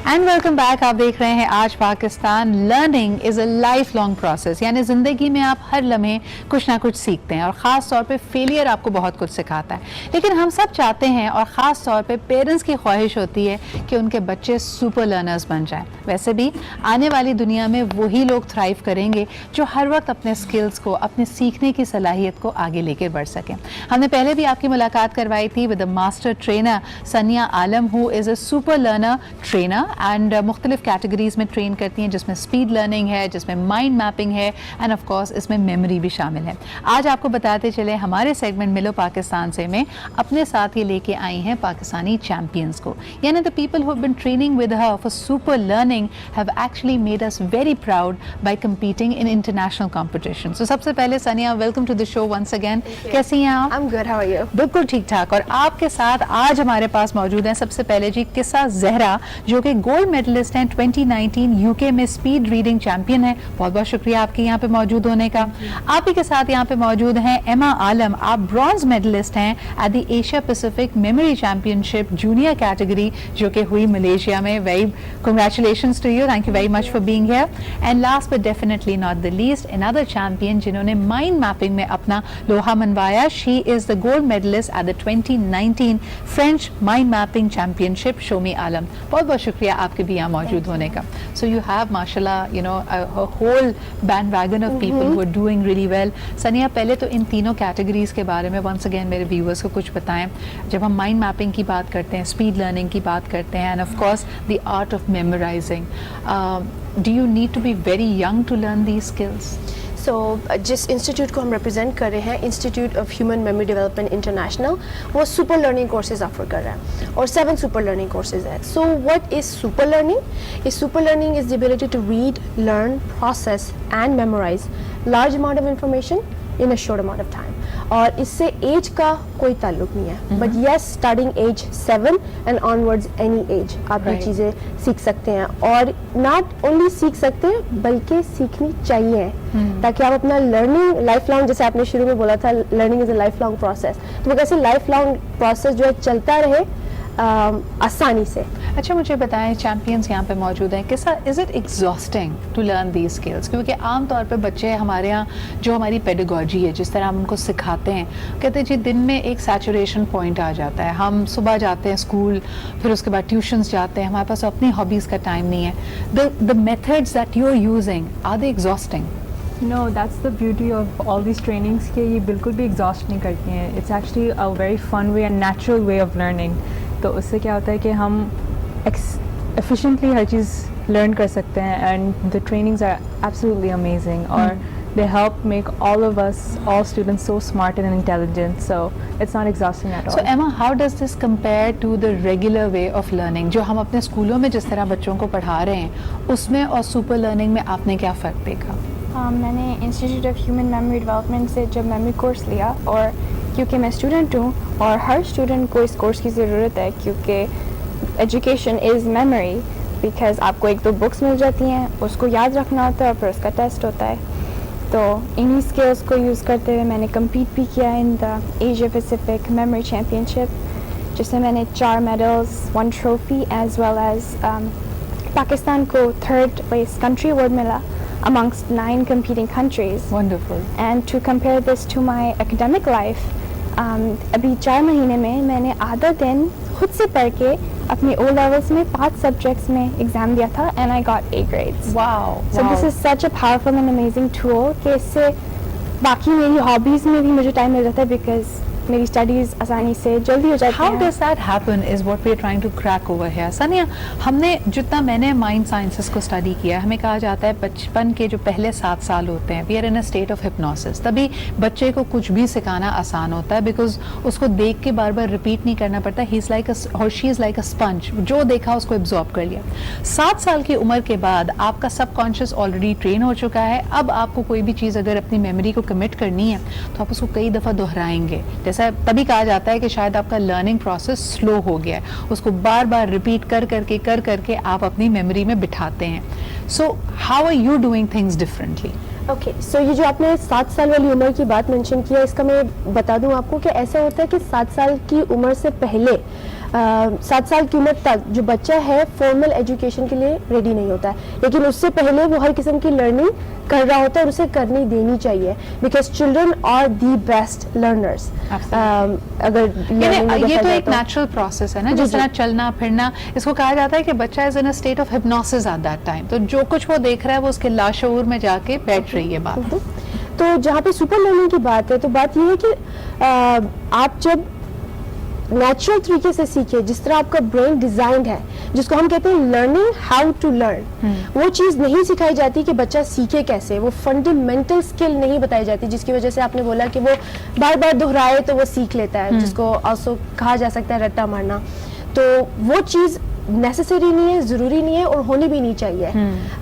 And welcome back. آپ دیکھ رہے ہیں آج Pakistan. Learning is a life long process, یعنی زندگی میں آپ ہر لمحے کچھ نہ کچھ سیکھتے ہیں, اور خاص طور پہ فیلئر آپ کو بہت کچھ سکھاتا ہے. لیکن ہم سب چاہتے ہیں, اور خاص طور پہ پیرنٹس کی خواہش ہوتی ہے کہ ان کے بچے سپر لرنرز بن جائیں. ویسے بھی آنے والی دنیا میں وہی لوگ تھرائیو کریں گے جو ہر وقت اپنے اسکلس کو, اپنے سیکھنے کی صلاحیت کو آگے لے کے بڑھ سکیں. ہم نے پہلے بھی آپ کی ملاقات کروائی تھی with a master trainer Sania Alam, who is a super learner trainer and مختلف کیٹیگریز میں ٹرین کرتی ہیں, جس میں اسپیڈ لرننگ ہے, جس میں مائنڈ میپنگ ہے, اینڈ آف کورس اس میں میموری بھی شامل ہے. آج آپ کو بتاتے چلے ہمارے سیگمنٹ ملو پاکستان سے میں اپنے ساتھ یہ لے کے آئی ہیں پاکستانی چیمپئنس کو, یعنی the people who have been training with her for super learning have actually made us very proud by competing in international competition. So سب سے پہلے سنیا, welcome to the show once again. کیسی ہیں آپ؟ I'm good, how are you? بالکل ٹھیک ٹھاک. اور آپ کے ساتھ آج ہمارے پاس موجود ہیں سب سے پہلے جی قصہ زہرا, جو کہ گولڈ میڈلسٹ ہیں 2019 یو کے میں اسپیڈ ریڈنگ چیمپئن ہیں. بہت بہت شکریہ آپ کے یہاں پہ موجود ہونے کا. آپ ہی کے ساتھ یہاں پہ موجود ہیں ایما عالم, آپ برونز میڈلسٹ ہیں at the Asia Pacific memory championship junior category, جو کہ ہوئی ملیشیا میں. Very congratulations to you, thank you very much for being here. And last but definitely not the least, another champion جنہوں نے mind mapping میں اپنا لوہا منوایا. She is the gold medalist at the 2019 French mind mapping championship Shomi Alam. بہت بہت شکریہ آپ کے بھی یہاں موجود ہونے کا. سو یو ہیو ماشاء اللہ you know whole bandwagon of people who are doing really well. Sania, پہلے تو ان تینوں کیٹیگریز کے بارے میں ونس اگین میرے ویورس کو کچھ بتائیں. جب ہم مائنڈ میپنگ کی بات کرتے ہیں, اسپیڈ لرننگ کی بات کرتے ہیں, and of course the art of memorizing, do you need to be very young to learn these skills? So جس انسٹیٹیوٹ کو ہم ریپرزینٹ کر رہے ہیں, institute of human memory development international, وہ سپر لرننگ کورسز آفر کر رہا ہے, اور 7 سپر لرننگ کورسز ہیں. So what is super learning? اس super learning is the ability to read, learn, process and memorize large amount of information in a short amount of time. اور اس سے age کا کوئی تعلق نہیں ہے, but yes starting age 7 and onwards any age آپ یہ چیزیں سیکھ سکتے ہیں. اور ناٹ اونلی سیکھ سکتے ہیں بلکہ سیکھنی چاہیے, تاکہ آپ اپنا لرننگ لائف لانگ, جیسے آپ نے شروع میں بولا تھا learning is a life long process, تو وہ کیسے لائف لانگ پروسیس جو ہے چلتا رہے آسانی سے. اچھا مجھے بتائیں, چیمپئنس یہاں پہ موجود ہیں, کیسا is it exhausting to learn these skills? کیونکہ عام طور پہ بچے ہمارے یہاں جو ہماری پیڈاگوجی ہے, جس طرح ہم ان کو سکھاتے ہیں, کہتے ہیں جی دن میں ایک سیچوریشن پوائنٹ آ جاتا ہے, ہم صبح جاتے ہیں اسکول, پھر اس کے بعد ٹیوشنس جاتے ہیں, ہمارے پاس اپنی ہابیز کا ٹائم نہیں ہے. The methods that you are using are they exhausting? No, that's the beauty of all these trainings کہ یہ بالکل بھی exhaust نہیں کرتی ہیں. It's actually a very fun way and natural way of learning. تو اس سے کیا ہوتا ہے کہ ہم efficiently ہر چیز learn کر سکتے ہیں, and the trainings are absolutely amazing. اور they help make all of us, all students so smart and intelligent. So it's not exhausting at all. So Emma, how does this compare to the regular way of learning جو ہم اپنے اسکولوں میں جس طرح بچوں کو پڑھا رہے ہیں, اس میں اور سپر لرننگ میں آپ نے کیا فرق دیکھا؟ میں نے institute of human memory development سے جب میموری کورس لیا, اور کیونکہ میں اسٹوڈنٹ ہوں اور ہر اسٹوڈنٹ کو اس کورس کی ضرورت ہے, کیونکہ ایجوکیشن از میموری, بیکاز آپ کو 1-2 بکس مل جاتی ہیں, اس کو یاد رکھنا ہوتا ہے, اور پھر اس کا ٹیسٹ ہوتا ہے. تو انہی اسکلس کو یوز کرتے ہوئے میں نے کمپیٹ بھی کیا in the Asia Pacific memory championship, جس میں نے 4 medals, 1 trophy, as well as Pakistan کو 3rd پلیس کنٹری ایوارڈ ملا amongst 9 competing countries. Wonderful. And to compare this to my academic life, ابھی 4 مہینے میں میں نے آدھا دن خود سے پڑھ کے اپنے O levels میں 5 سبجیکٹس میں ایگزام دیا تھا, and I got A grades. Wow. So this is such a powerful and amazing tool کہ اس سے باقی میری ہابیز میں بھی مجھے ٹائم مل جاتا ہے, بیکاز میری اسٹڈیز آسانی سے جلدی ہو جاتی ہیں. How does that happen is what we are trying to crack over here. سنیا, ہم نے جتنا میں نے مائنڈ سائنسز کو اسٹڈی کیا ہے, ہمیں کہا جاتا ہے بچپن کے جو پہلے 7 سال ہوتے ہیں, we are in a state of hypnosis. تبھی بچے کو کچھ بھی سکھانا آسان ہوتا ہے, بیکاز اس کو دیکھ کے بار بار ریپیٹ نہیں کرنا پڑتا. ہی از لائک اور شی از لائک اے اسپنج, جو دیکھا اس کو ایبزارب کر لیا. 7 سال کی عمر کے بعد آپ کا سب کانشیس آلریڈی ٹرین ہو چکا ہے. اب آپ کو کوئی بھی چیز اگر اپنی میموری کو کمٹ کرنی ہے تو آپ اس کو کئی دفعہ دہرائیں گے. جیسا تبھی کہا جاتا ہے کہ شاید آپ کا لرننگ پروسیس سلو ہو گیا ہے, اس کو بار بار ریپیٹ کر کے آپ اپنی میموری میں بٹھاتے ہیں. So how are you doing things differently? Okay, so یہ جو آپ نے 7 سال والی عمر کی بات مینشن کیا, اس کا میں بتا دوں آپ کو کہ ایسا ہوتا ہے کہ 7 سال کی عمر سے پہلے 7 سال کی عمر تک جو بچہ ہے فارمل ایجوکیشن کے لیے ریڈی نہیں ہوتا ہے, لیکن اس سے پہلے وہ ہر قسم کی لرننگ کر رہا ہوتا ہے اور اسے کرنی دینی چاہیے, because children are the best learners. اگر یہ تو ایک نیچرل پروسیس ہے نا, جس طرح چلنا پھرنا, اس کو کہا جاتا ہے کہ بچہ is in a state of hypnosis at that time, تو جو کچھ وہ دیکھ رہا ہے وہ اس کے لاشعور میں جا کے بیٹھ رہی ہے بات. تو جہاں پہ سپر لرننگ کی بات ہے تو بات یہ ہے کہ آپ جب نیچرل طریقے سے سیکھے, جس طرح آپ کا برین ڈیزائنڈ ہے, جس کو ہم کہتے ہیں لرننگ ہاؤ ٹو لرن, وہ چیز نہیں سکھائی جاتی کہ بچہ سیکھے کیسے, وہ فنڈامنٹل اسکل نہیں بتائی جاتی, جس کی وجہ سے آپ نے بولا کہ وہ بار بار دہرائے تو وہ سیکھ لیتا ہے, جس کو آلسو کہا جا سکتا ہے رٹا مارنا. تو وہ چیز نیسیسری نہیں ہے, ضروری نہیں ہے, اور ہونی بھی نہیں چاہیے.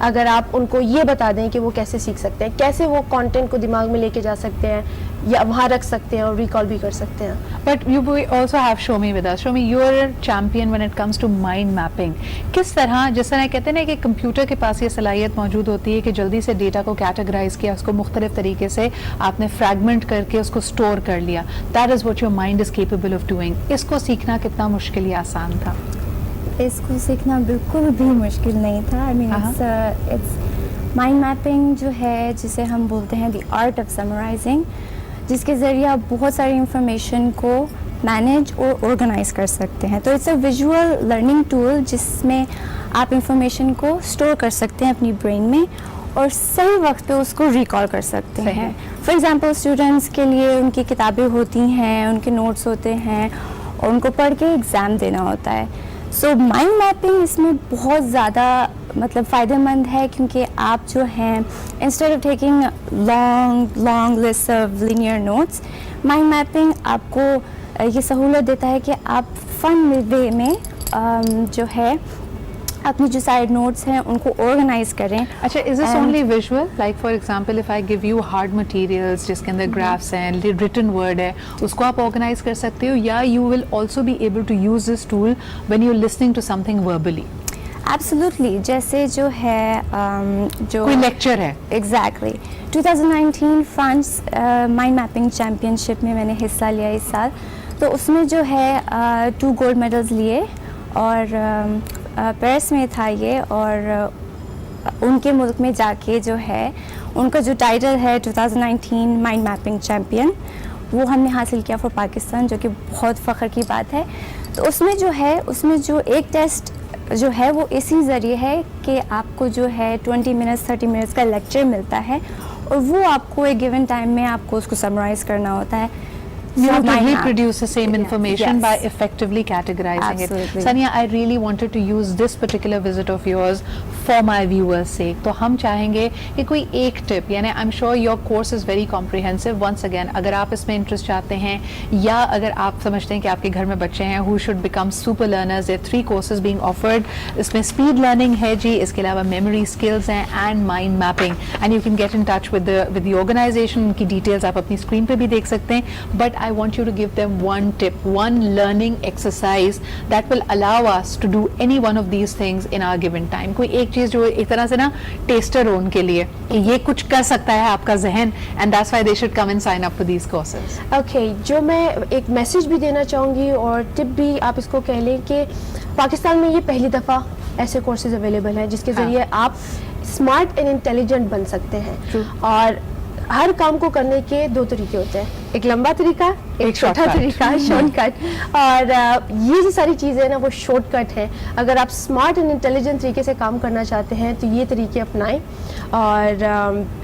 اگر آپ ان کو یہ بتا دیں کہ وہ کیسے سیکھ سکتے ہیں, کیسے وہ کانٹینٹ کو دماغ میں لے کے جا سکتے ہیں یا وہاں رکھ سکتے ہیں اور ریکال بھی کر سکتے ہیں. But you also have Shomi with us. Shomi, you are champion when it comes to mind mapping. کس طرح, جس طرح کہتے ہیں نا کہ کمپیوٹر کے پاس یہ صلاحیت موجود ہوتی ہے کہ جلدی سے ڈیٹا کو کیٹیگرائز کیا, اس کو مختلف طریقے سے آپ نے فریگمنٹ کر کے اس کو اسٹور کر لیا, that is what your mind is capable of doing. اس کو سیکھنا کتنا مشکل یا آسان تھا؟ اس کو سیکھنا بالکل بھی مشکل نہیں تھا. آئی مین اٹس مائنڈ میپنگ جو ہے, جسے ہم بولتے ہیں دی آرٹ آف سمرائزنگ, جس کے ذریعے آپ بہت ساری انفارمیشن کو مینیج اور آرگنائز کر سکتے ہیں. تو it's a visual learning tool جس میں آپ انفارمیشن کو اسٹور کر سکتے ہیں اپنی برین میں اور صحیح وقت پہ اس کو ریکال کر سکتے ہیں. فار ایگزامپل اسٹوڈنٹس کے لیے ان کی کتابیں ہوتی ہیں, ان کے نوٹس ہوتے ہیں, اور ان کو پڑھ کے ایگزام دینا ہوتا ہے. سو مائنڈ میپنگ اس میں بہت زیادہ مطلب فائدہ مند ہے, کیونکہ آپ جو ہیں instead of taking long list of linear notes, mind mapping آپ کو یہ سہولت دیتا ہے کہ آپ فن وے میں جو ہے اپنی جو سائڈ نوٹس ہیں ان کو آرگنائز کریں. اچھا, is this only visual? Like for example if I give you hard materials جس کے اندر گرافس ہیں, ریٹن ورڈ ہے, اس کو آپ آرگنائز کر سکتے ہو, یا you will also be able to use this tool when you listening to something verbally? Absolutely. جیسے جو ہے جو کوئی لیکچر ہے, exactly 2019 France mind mapping championship میں میں نے حصہ لیا اس سال. تو اس میں جو ہے 2 گولڈ میڈلز لیے, اور پیرس میں تھا یہ, اور ان کے ملک میں جا کے جو ہے ان کا جو ٹائٹل ہے 2019 مائنڈ میپنگ چیمپئن, وہ ہم نے حاصل کیا فار پاکستان, جو کہ بہت فخر کی بات ہے. تو اس میں جو ہے, اس میں جو ایک ٹیسٹ جو ہے وہ اسی ذریعے ہے کہ آپ کو جو ہے 20 منٹس 30 منٹس کا لیکچر ملتا ہے, اور وہ آپ کو ایک گیون ٹائم میں آپ کو اس کو سمرائز کرنا ہوتا ہے. You have to reproduce the same information by effectively categorizing it. Sania, I really wanted to use this particular visit of yours for my viewers' sake. تو ہم چاہیں گے کہ کوئی ایک ٹپ, یعنی I'm sure your course is very comprehensive. Once again, اگر آپ اس میں انٹرسٹ چاہتے ہیں, یا اگر آپ سمجھتے ہیں کہ آپ کے گھر میں بچے ہیں who should become super learners, there are 3 courses being offered. اس میں speed learning ہے جی, اس کے علاوہ memory skills ہیں, and mind mapping. And you can get in touch with the organization. ان کی ڈیٹیلز آپ اپنی اسکرین پہ بھی دیکھ سکتے ہیں. But I want you to give them one tip, one learning exercise that will allow us to do any one of these things in our given time. کوئی ایک چیز جو ایک طرح سے نا ٹیسٹر ہو ان کے لیے کہ یہ کچھ کر سکتا ہے آپ کا ذہن, and that's why they should come and sign up for these courses. Okay, جو میں ایک میسج بھی دینا چاہوں گی اور ٹپ بھی آپ اس کو کہہ لیں کہ پاکستان میں یہ پہلی دفعہ ایسے کورسز اویلیبل ہیں جس کے ذریعے آپ اسمارٹ اینڈ انٹیلیجنٹ بن سکتے ہیں. اور ہر کام کو کرنے کے 2 طریقے ہوتے ہیں, ایک لمبا طریقہ, ایک چھوٹا طریقہ, شارٹ کٹ. اور یہ جو ساری چیزیں نا وہ شارٹ کٹ ہیں. اگر آپ اسمارٹ اینڈ انٹیلیجنٹ طریقے سے کام کرنا چاہتے ہیں تو یہ طریقے اپنائیں. اور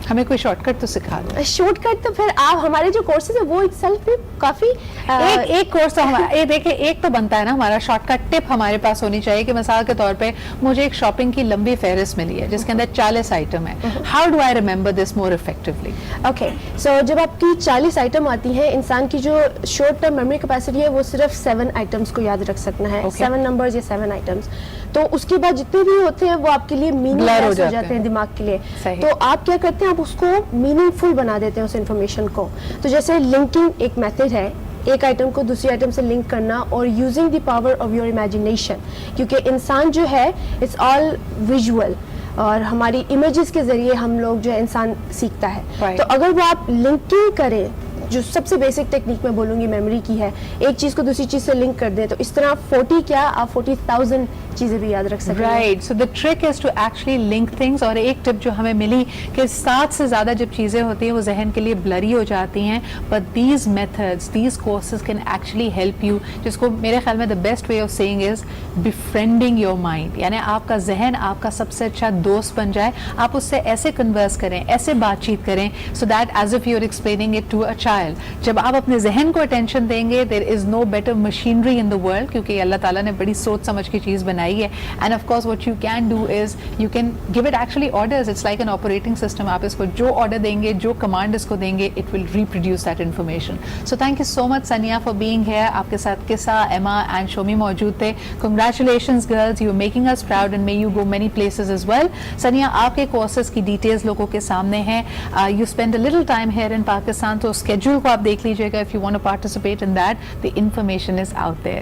ہمیں کوئی شارٹ کٹ تو سکھا دو. شارٹ کٹ تو پھر آپ ہمارے جو کورسز ہیں وہ ایک سیلف بھی کافی ایک کورس تو ہمارا یہ دیکھیں, ایک تو بنتا ہے نا ہمارا شارٹ کٹ ٹپ ہمارے پاس ہونی چاہیے کہ مثال کے طور پہ مجھے ایک شاپنگ کی لمبی فہرست ملی ہے جس کے اندر 40 آئٹم ہے. How do I remember this more effectively? Okay, so جب آپ کی 40 آئٹم آتی ہیں, انسان کی جو شارٹ ٹرم میموری کیپیسٹی ہے وہ صرف 7 آئٹمس کو یاد رکھ سکنا ہے. 7 نمبرز یا 7 آئٹمس. تو اس کے بعد جتنے بھی ہوتے ہیں وہ آپ کے لیے میننگ لیس ہو جاتے ہیں دماغ کے لیے. تو آپ کیا کرتے ہیں, آپ اس کو میننگ فل بنا دیتے ہیں اس انفارمیشن کو. تو جیسے لنکنگ ایک میتھڈ ہے, ایک آئٹم کو دوسری آئٹم سے لنک کرنا, اور using the power of your imagination, کیونکہ انسان جو ہے اٹس آل ویژول, اور ہماری امیجز کے ذریعے ہم لوگ جو ہے انسان سیکھتا ہے. تو اگر وہ آپ لنکنگ کریں جو سب سے بیسک ٹیکنیک میں بولوں گی میموری کی ہے, ایک چیز کو دوسری چیز سے لنک کر دیں, تو اس طرح 40 کیا آپ 40,000 چیزیں بھی یاد رکھ سکتے ہیں. Right, so the trick is to actually link things. اور ایک ٹپ جو ہمیں ملی کہ 7 سے زیادہ جب چیزیں ہوتی ہیں وہ ذہن کے لیے بلری ہو جاتی ہیں, but these methods, these courses can actually help you, جس کو میرے خیال میں the best way of saying is befriending your mind, یعنی آپ کا ذہن آپ کا سب سے اچھا دوست بن جائے, آپ اس سے ایسے کنورس کریں, ایسے بات چیت کریں, so that as if you're explaining it to a child. جب آپ اپنے ذہن کو اٹینشن دیں گے, there is no better machinery in the world, کیونکہ اللہ تعالیٰ نے بڑی سوچ سمجھ کی چیز بنائی ہے. And of course what you can do is you can give it actually orders. It's like an operating system. آپ اس کو جو آرڈر دیں گے, جو کمانڈ اس کو دیں گے, it will reproduce that information. So thank you so much Sania for being here. آپ کے ساتھ قصہ, ایما and شومی موجود تھے. Congratulations girls, you're making us proud and may you go many places as well. Sania, آپ کے کورسز کی details لوگوں کے سامنے ہیں. You spend a little time here in Pakistan, تو schedule کو آپ دیکھ لیجیے گا. If you want to participate in that, the information is out there.